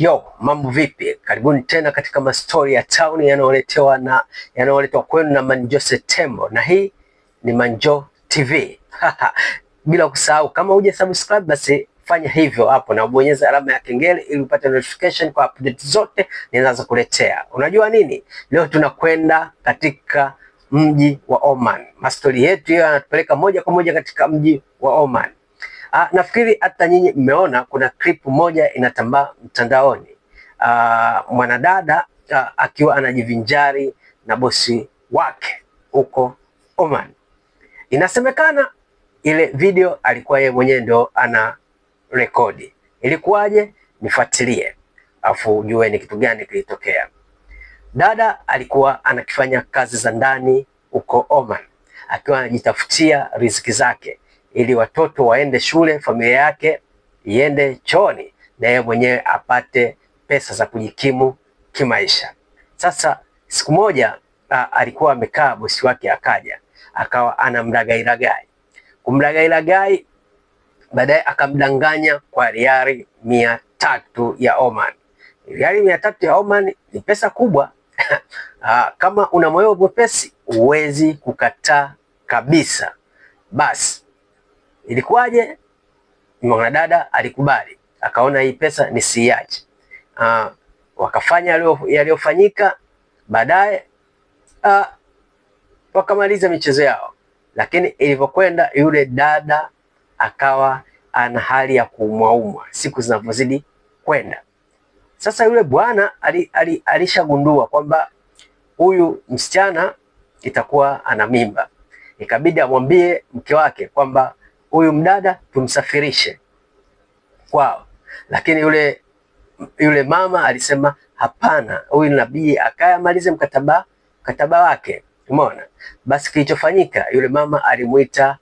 Yo, mambo vipi? Karibuni tena katika mastori ya town yanayoletwa kwenu na Manjose Tembo, na hii ni Manjo TV. Bila kusahau, kama huja subscribe basi fanya hivyo hapo na ubonyeza alama ya kengele ili upate notification kwa update zote ninazokuletea. Unajua nini? Leo tunakwenda katika mji wa Oman. Mastori yetu hiyo yanatupeleka moja kwa moja katika mji wa Oman. Nafikiri hata nyinyi mmeona kuna clip moja inatambaa mtandaoni. Mwanadada akiwa anajivinjari na bosi wake huko Oman. Inasemekana ile video alikuwa yeye mwenyewe ndo ana rekodi. Ilikuwaje? Nifuatilie afu ujue ni kitu gani kilitokea. Dada alikuwa anakifanya kazi za ndani huko Oman, akiwa anajitafutia riziki zake ili watoto waende shule, familia yake iende chooni, na yeye mwenyewe apate pesa za kujikimu kimaisha. Sasa siku moja alikuwa amekaa, bosi wake akaja, akawa anamdagailagai, kumdagailagai, baadaye akamdanganya kwa riali 300 ya Oman. Riali 300 ya Oman ni pesa kubwa. Kama una moyo mwepesi huwezi kukataa kabisa. Basi ilikuwaje? Mwanadada alikubali, akaona hii pesa nisiache. Wakafanya yaliyofanyika, baadaye wakamaliza michezo yao. Lakini ilivyokwenda, yule dada akawa ana hali ya kuumwaumwa siku zinavyozidi kwenda. Sasa yule bwana alishagundua kwamba huyu msichana itakuwa ana mimba. Ikabidi amwambie mke wake kwamba huyu mdada tumsafirishe kwao, lakini yule mama alisema hapana, huyu nabii akaya malize mkataba wake. Umeona? Basi kilichofanyika, yule mama alimuita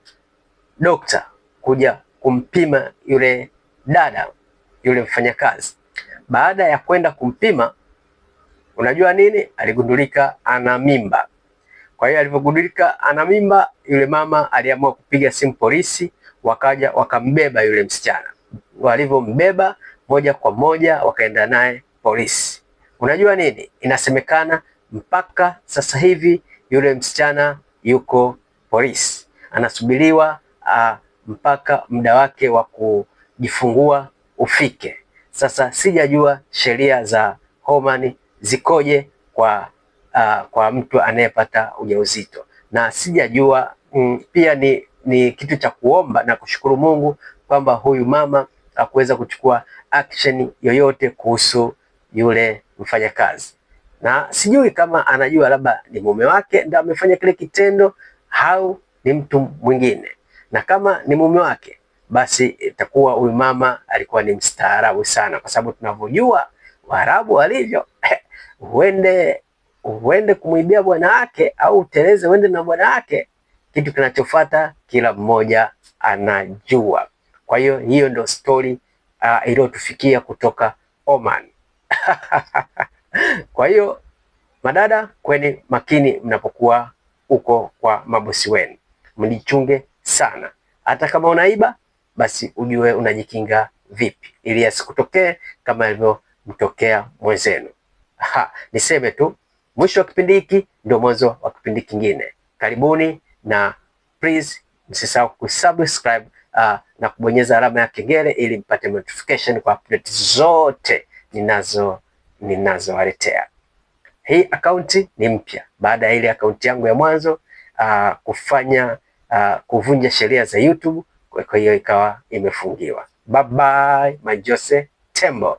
dokta kuja kumpima yule dada, yule mfanyakazi. Baada ya kwenda kumpima, unajua nini? Aligundulika ana mimba. Kwa hiyo alivyogundulika ana mimba, yule mama aliamua kupiga simu polisi, wakaja wakambeba yule msichana. Walivyombeba moja kwa moja wakaenda naye polisi. Unajua nini? Inasemekana mpaka sasa hivi yule msichana yuko polisi, anasubiriwa mpaka muda wake wa kujifungua ufike. Sasa sijajua sheria za Oman zikoje kwa mtu anayepata ujauzito, na sijajua pia ni kitu cha kuomba na kushukuru Mungu kwamba huyu mama hakuweza kuchukua action yoyote kuhusu yule mfanyakazi, na sijui kama anajua labda ni mume wake ndio amefanya kile kitendo au ni mtu mwingine. Na kama ni mume wake, basi itakuwa huyu mama alikuwa ni mstaarabu sana, kwa sababu tunavyojua Waarabu walivyo. Uende kumwibia bwana wake au uteleze uende na bwana wake, kitu kinachofuata kila mmoja anajua. Kwa hiyo hiyo ndio story iliyotufikia kutoka Oman. Kwa hiyo madada, kweni makini mnapokuwa huko kwa mabosi wenu, mjichunge sana. Hata kama unaiba, basi ujue unajikinga vipi ili asikutokee kama ilivyomtokea mwenzenu. Niseme tu, mwisho wa kipindi hiki ndio mwanzo wa kipindi kingine. Karibuni, na please msisahau kusubscribe na kubonyeza alama ya kengele ili mpate notification kwa update zote ninazowaletea. Hii akaunti ni mpya baada ya ile akaunti yangu ya mwanzo kuvunja sheria za YouTube, kwa hiyo ikawa imefungiwa. Bye bye, Manjose Tembo.